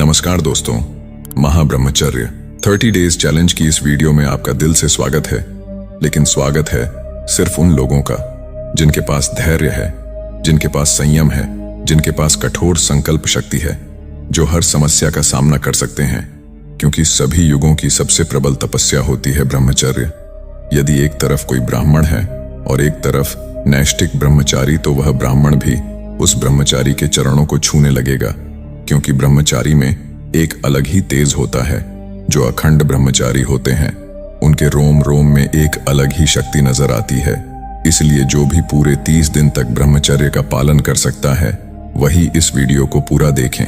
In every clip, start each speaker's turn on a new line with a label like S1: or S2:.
S1: नमस्कार दोस्तों, महाब्रह्मचर्य 30 days challenge की इस वीडियो में आपका दिल से स्वागत है। लेकिन स्वागत है सिर्फ उन लोगों का जिनके पास धैर्य है, जिनके पास संयम है, जिनके पास कठोर संकल्प शक्ति है, जो हर समस्या का सामना कर सकते हैं। क्योंकि सभी युगों की सबसे प्रबल तपस्या होती है ब्रह्मचर्य। यदि एक तरफ कोई ब्राह्मण है और एक तरफ नैष्ठिक ब्रह्मचारी, तो वह ब्राह्मण भी उस ब्रह्मचारी के चरणों को छूने लगेगा। क्योंकि ब्रह्मचारी में एक अलग ही तेज होता है। जो अखंड ब्रह्मचारी होते हैं उनके रोम रोम में एक अलग ही शक्ति नजर आती है। इसलिए जो भी पूरे 30 दिन तक ब्रह्मचर्य का पालन कर सकता है वही इस वीडियो को पूरा देखें,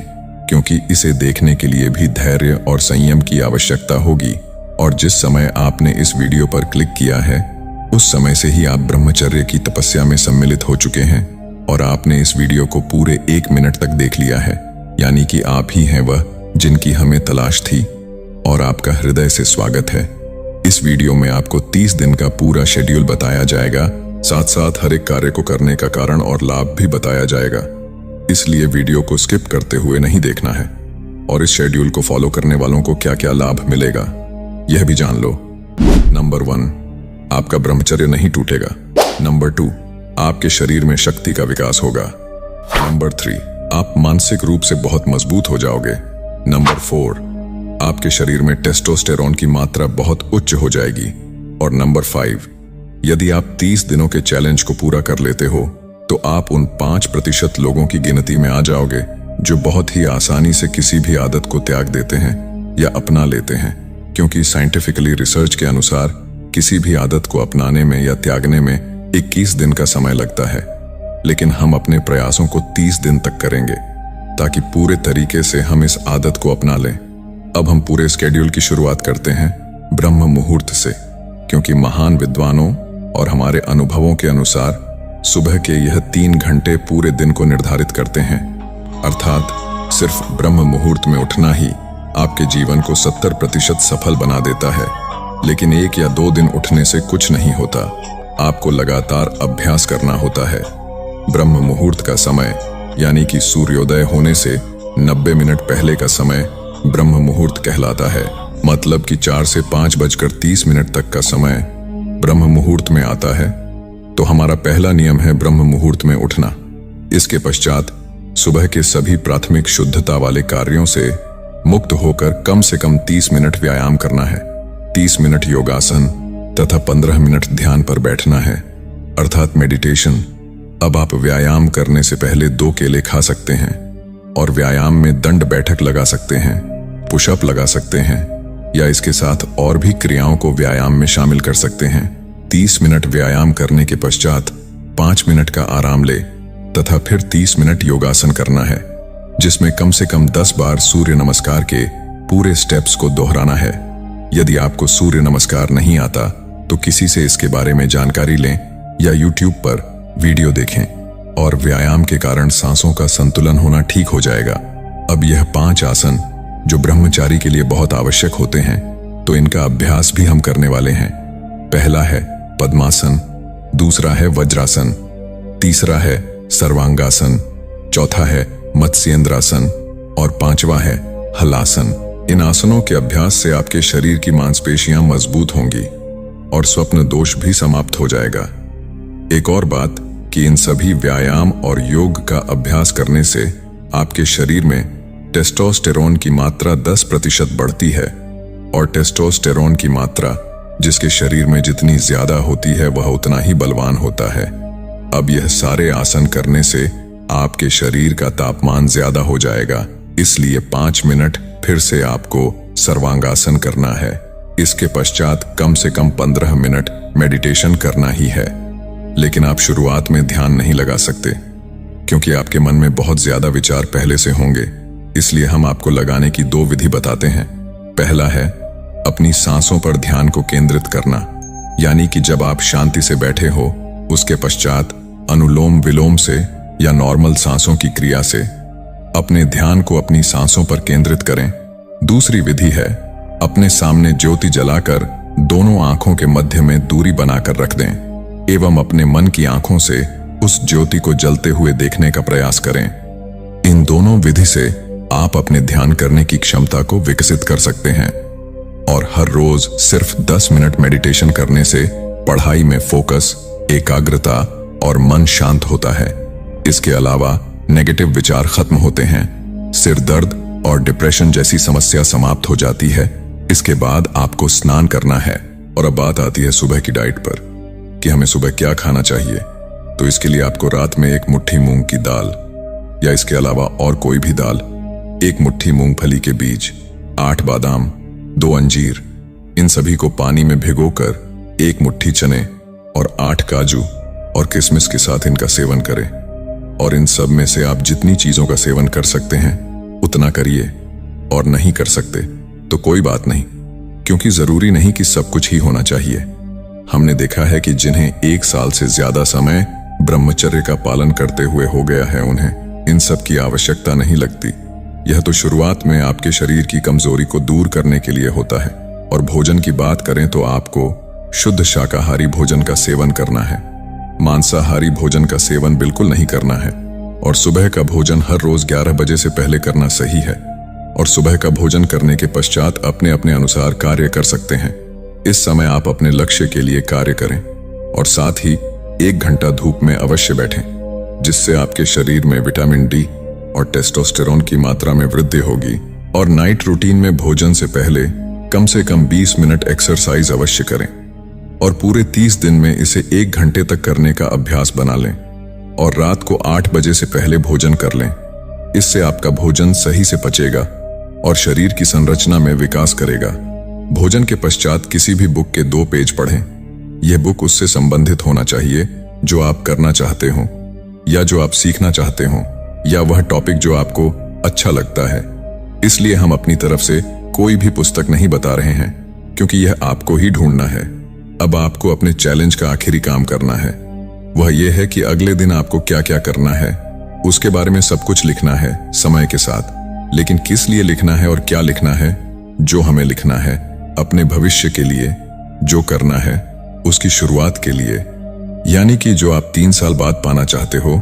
S1: क्योंकि इसे देखने के लिए भी धैर्य और संयम की आवश्यकता होगी। और जिस समय आपने इस वीडियो पर क्लिक किया है उस समय से ही आप ब्रह्मचर्य की तपस्या में सम्मिलित हो चुके हैं और आपने इस वीडियो को पूरे 1 मिनट तक देख लिया है। यानी कि आप ही हैं वह जिनकी हमें तलाश थी। और आपका हृदय से स्वागत है। इस वीडियो में आपको 30 दिन का पूरा शेड्यूल बताया जाएगा, साथ साथ हर एक कार्य को करने का कारण और लाभ भी बताया जाएगा। इसलिए वीडियो को स्किप करते हुए नहीं देखना है। और इस शेड्यूल को फॉलो करने वालों को क्या क्या लाभ मिलेगा यह भी जान लो। नंबर 1, आपका ब्रह्मचर्य नहीं टूटेगा। नंबर 2, आपके शरीर में शक्ति का विकास होगा। नंबर 3, आप मानसिक रूप से बहुत मजबूत हो जाओगे। नंबर 4, आपके शरीर में टेस्टोस्टेरोन की मात्रा बहुत उच्च हो जाएगी। और नंबर 5, यदि आप 30 दिनों के चैलेंज को पूरा कर लेते हो तो आप उन 5% लोगों की गिनती में आ जाओगे जो बहुत ही आसानी से किसी भी आदत को त्याग देते हैं या अपना लेते हैं। क्योंकि साइंटिफिकली रिसर्च के अनुसार किसी भी आदत को अपनाने में या त्यागने में 21 दिन का समय लगता है, लेकिन हम अपने प्रयासों को 30 दिन तक करेंगे ताकि पूरे तरीके से हम इस आदत को अपना लें। अब हम पूरे स्केड्यूल की शुरुआत करते हैं ब्रह्म मुहूर्त से, क्योंकि महान विद्वानों और हमारे अनुभवों के अनुसार सुबह के यह 3 घंटे पूरे दिन को निर्धारित करते हैं। अर्थात सिर्फ ब्रह्म मुहूर्त में उठना ही आपके जीवन को 70% सफल बना देता है। लेकिन 1 या 2 दिन उठने से कुछ नहीं होता, आपको लगातार अभ्यास करना होता है। ब्रह्म मुहूर्त का समय यानी कि सूर्योदय होने से 90 मिनट पहले का समय ब्रह्म मुहूर्त कहलाता है। मतलब कि 4 से 5:30 तक का समय ब्रह्म मुहूर्त में आता है। तो हमारा पहला नियम है ब्रह्म मुहूर्त में उठना। इसके पश्चात सुबह के सभी प्राथमिक शुद्धता वाले कार्यों से मुक्त होकर कम से कम 30 मिनट व्यायाम करना है। 30 मिनट योगासन तथा 15 मिनट ध्यान पर बैठना है, अर्थात मेडिटेशन। अब आप व्यायाम करने से पहले 2 केले खा सकते हैं और व्यायाम में दंड बैठक लगा सकते हैं, पुशअप लगा सकते हैं या इसके साथ और भी क्रियाओं को व्यायाम में शामिल कर सकते हैं। 30 मिनट व्यायाम करने के पश्चात 5 मिनट का आराम ले तथा फिर 30 मिनट योगासन करना है, जिसमें कम से कम 10 बार सूर्य नमस्कार के पूरे स्टेप्स को दोहराना है। यदि आपको सूर्य नमस्कार नहीं आता तो किसी से इसके बारे में जानकारी लें या YouTube पर वीडियो देखें और व्यायाम के कारण सांसों का संतुलन होना ठीक हो जाएगा। अब यह 5 आसन जो ब्रह्मचारी के लिए बहुत आवश्यक होते हैं, तो इनका अभ्यास भी हम करने वाले हैं। पहला है पद्मासन, दूसरा है वज्रासन, तीसरा है सर्वांगासन, चौथा है मत्स्येंद्रासन और 5वां है हलासन। इन आसनों के अभ्यास से आपके शरीर की मांसपेशियां मजबूत होंगी और स्वप्न दोष भी समाप्त हो जाएगा। एक और बात कि इन सभी व्यायाम और योग का अभ्यास करने से आपके शरीर में टेस्टोस्टेरोन की मात्रा 10% बढ़ती है। और टेस्टोस्टेरोन की मात्रा जिसके शरीर में जितनी ज्यादा होती है वह उतना ही बलवान होता है। अब यह सारे आसन करने से आपके शरीर का तापमान ज्यादा हो जाएगा। इसलिए 5 मिनट फिर से आपको सर्वांगासन करना है। इसके पश्चात कम से कम 15 मिनट मेडिटेशन करना ही है। लेकिन आप शुरुआत में ध्यान नहीं लगा सकते क्योंकि आपके मन में बहुत ज्यादा विचार पहले से होंगे। इसलिए हम आपको लगाने की 2 विधि बताते हैं। पहला है अपनी सांसों पर ध्यान को केंद्रित करना, यानी कि जब आप शांति से बैठे हो उसके पश्चात अनुलोम विलोम से या नॉर्मल सांसों की क्रिया से अपने ध्यान को अपनी सांसों पर केंद्रित करें। दूसरी विधि है अपने सामने ज्योति जलाकर दोनों आंखों के मध्य में दूरी बनाकर रख दें एवं अपने मन की आंखों से उस ज्योति को जलते हुए देखने का प्रयास करें। इन दोनों विधि से आप अपने ध्यान करने की क्षमता को विकसित कर सकते हैं। और हर रोज सिर्फ 10 मिनट मेडिटेशन करने से पढ़ाई में फोकस, एकाग्रता और मन शांत होता है। इसके अलावा नेगेटिव विचार खत्म होते हैं, सिर दर्द और डिप्रेशन जैसी समस्या समाप्त हो जाती है। इसके बाद आपको स्नान करना है। और अब बात आती है सुबह की डाइट पर कि हमें सुबह क्या खाना चाहिए। तो इसके लिए आपको रात में 1 मुट्ठी मूंग की दाल या इसके अलावा और कोई भी दाल, 1 मुट्ठी मूंगफली के बीज, 8 बादाम, 2 अंजीर, इन सभी को पानी में भिगोकर 1 मुट्ठी चने और 8 काजू और किशमिश के साथ इनका सेवन करें। और इन सब में से आप जितनी चीजों का सेवन कर सकते हैं उतना करिए, और नहीं कर सकते तो कोई बात नहीं, क्योंकि जरूरी नहीं कि सब कुछ ही होना चाहिए। हमने देखा है कि जिन्हें 1 साल से ज्यादा समय ब्रह्मचर्य का पालन करते हुए हो गया है, उन्हें इन सब की आवश्यकता नहीं लगती। यह तो शुरुआत में आपके शरीर की कमजोरी को दूर करने के लिए होता है। और भोजन की बात करें तो आपको शुद्ध शाकाहारी भोजन का सेवन करना है, मांसाहारी भोजन का सेवन बिल्कुल नहीं करना है। और सुबह का भोजन हर रोज 11 बजे से पहले करना सही है। और सुबह का भोजन करने के पश्चात अपने अपने अनुसार कार्य कर सकते हैं। इस समय आप अपने लक्ष्य के लिए कार्य करें और साथ ही 1 घंटा धूप में अवश्य बैठें, जिससे आपके शरीर में विटामिन डी और टेस्टोस्टेरोन की मात्रा में वृद्धि होगी। और नाइट रूटीन में भोजन से पहले कम से कम 20 मिनट एक्सरसाइज अवश्य करें। और पूरे 30 दिन में इसे 1 घंटे तक करने का अभ्यास बना लें। और रात को 8 बजे से पहले भोजन कर लें। इससे आपका भोजन सही से पचेगा और शरीर की संरचना में विकास करेगा। भोजन के पश्चात किसी भी बुक के 2 पेज पढ़ें। यह बुक उससे संबंधित होना चाहिए जो आप करना चाहते हो या जो आप सीखना चाहते हो, या वह टॉपिक जो आपको अच्छा लगता है। इसलिए हम अपनी तरफ से कोई भी पुस्तक नहीं बता रहे हैं, क्योंकि यह आपको ही ढूंढना है। अब आपको अपने चैलेंज का आखिरी काम करना है। वह यह है कि अगले दिन आपको क्या क्या करना है उसके बारे में सब कुछ लिखना है समय के साथ। लेकिन किस लिए लिखना है और क्या लिखना है? जो हमें लिखना है अपने भविष्य के लिए, जो करना है उसकी शुरुआत के लिए। यानी कि जो आप 3 साल बाद पाना चाहते हो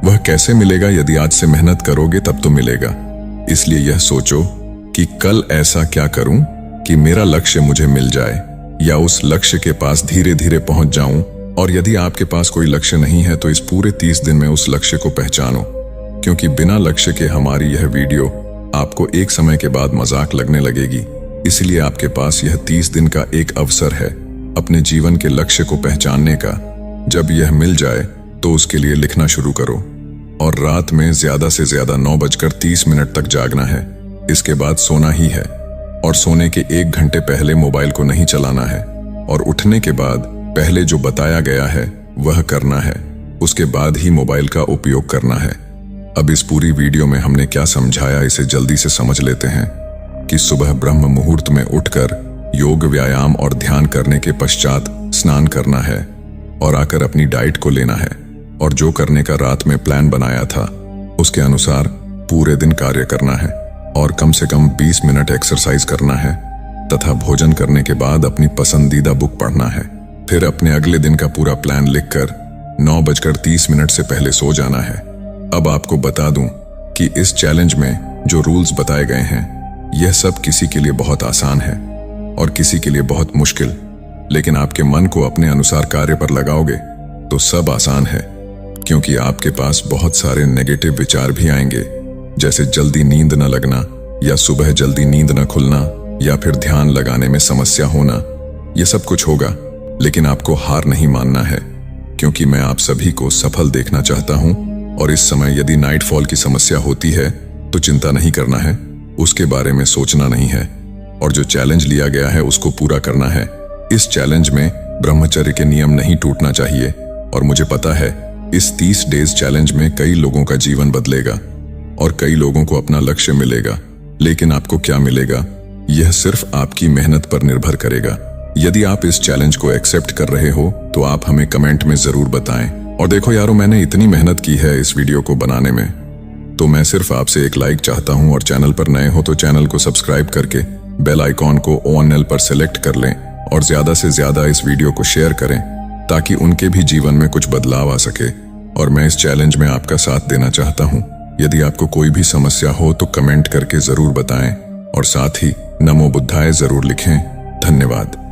S1: वह कैसे मिलेगा? यदि आज से मेहनत करोगे तब तो मिलेगा। इसलिए यह सोचो कि कल ऐसा क्या करूं कि मेरा लक्ष्य मुझे मिल जाए, या उस लक्ष्य के पास धीरे धीरे पहुंच जाऊं। और यदि आपके पास कोई लक्ष्य नहीं है तो इस पूरे 30 दिन में उस लक्ष्य को पहचानो, क्योंकि बिना लक्ष्य के हमारी यह वीडियो आपको एक समय के बाद मजाक लगने लगेगी। इसलिए आपके पास यह 30 दिन का एक अवसर है अपने जीवन के लक्ष्य को पहचानने का। जब यह मिल जाए तो उसके लिए लिखना शुरू करो। और रात में ज्यादा से ज्यादा 9:30 तक जागना है। इसके बाद सोना ही है। और सोने के 1 घंटे पहले मोबाइल को नहीं चलाना है। और उठने के बाद पहले जो बताया गया है वह करना है, उसके बाद ही मोबाइल का उपयोग करना है। अब इस पूरी वीडियो में हमने क्या समझाया इसे जल्दी से समझ लेते हैं कि सुबह ब्रह्म मुहूर्त में उठकर योग, व्यायाम और ध्यान करने के पश्चात स्नान करना है और आकर अपनी डाइट को लेना है। और जो करने का रात में प्लान बनाया था उसके अनुसार पूरे दिन कार्य करना है। और कम से कम 20 मिनट एक्सरसाइज करना है तथा भोजन करने के बाद अपनी पसंदीदा बुक पढ़ना है। फिर अपने अगले दिन का पूरा प्लान लिखकर 9:30 से पहले सो जाना है। अब आपको बता दूं कि इस चैलेंज में जो रूल्स बताए गए हैं यह सब किसी के लिए बहुत आसान है और किसी के लिए बहुत मुश्किल। लेकिन आपके मन को अपने अनुसार कार्य पर लगाओगे तो सब आसान है, क्योंकि आपके पास बहुत सारे नेगेटिव विचार भी आएंगे, जैसे जल्दी नींद न लगना, या सुबह जल्दी नींद न खुलना, या फिर ध्यान लगाने में समस्या होना। यह सब कुछ होगा, लेकिन आपको हार नहीं मानना है, क्योंकि मैं आप सभी को सफल देखना चाहता हूं। और इस समय यदि नाइटफॉल की समस्या होती है तो चिंता नहीं करना है, उसके बारे में सोचना नहीं है। और जो चैलेंज लिया गया है उसको पूरा करना है। इस चैलेंज में ब्रह्मचर्य के नियम नहीं टूटना चाहिए। और मुझे पता है इस 30 डेज चैलेंज में कई लोगों का जीवन बदलेगा और कई लोगों को अपना लक्ष्य मिलेगा। लेकिन आपको क्या मिलेगा यह सिर्फ आपकी मेहनत पर निर्भर करेगा। यदि आप इस चैलेंज को एक्सेप्ट कर रहे हो तो आप हमें कमेंट में जरूर बताएं। और देखो यारो, मैंने इतनी मेहनत की है इस वीडियो को बनाने में, तो मैं सिर्फ आपसे एक लाइक चाहता हूं। और चैनल पर नए हो तो चैनल को सब्सक्राइब करके बेल आइकॉन को ऑल पर सेलेक्ट कर लें और ज्यादा से ज्यादा इस वीडियो को शेयर करें, ताकि उनके भी जीवन में कुछ बदलाव आ सके। और मैं इस चैलेंज में आपका साथ देना चाहता हूं। यदि आपको कोई भी समस्या हो तो कमेंट करके जरूर बताएं और साथ ही नमो बुद्धाय जरूर लिखें। धन्यवाद।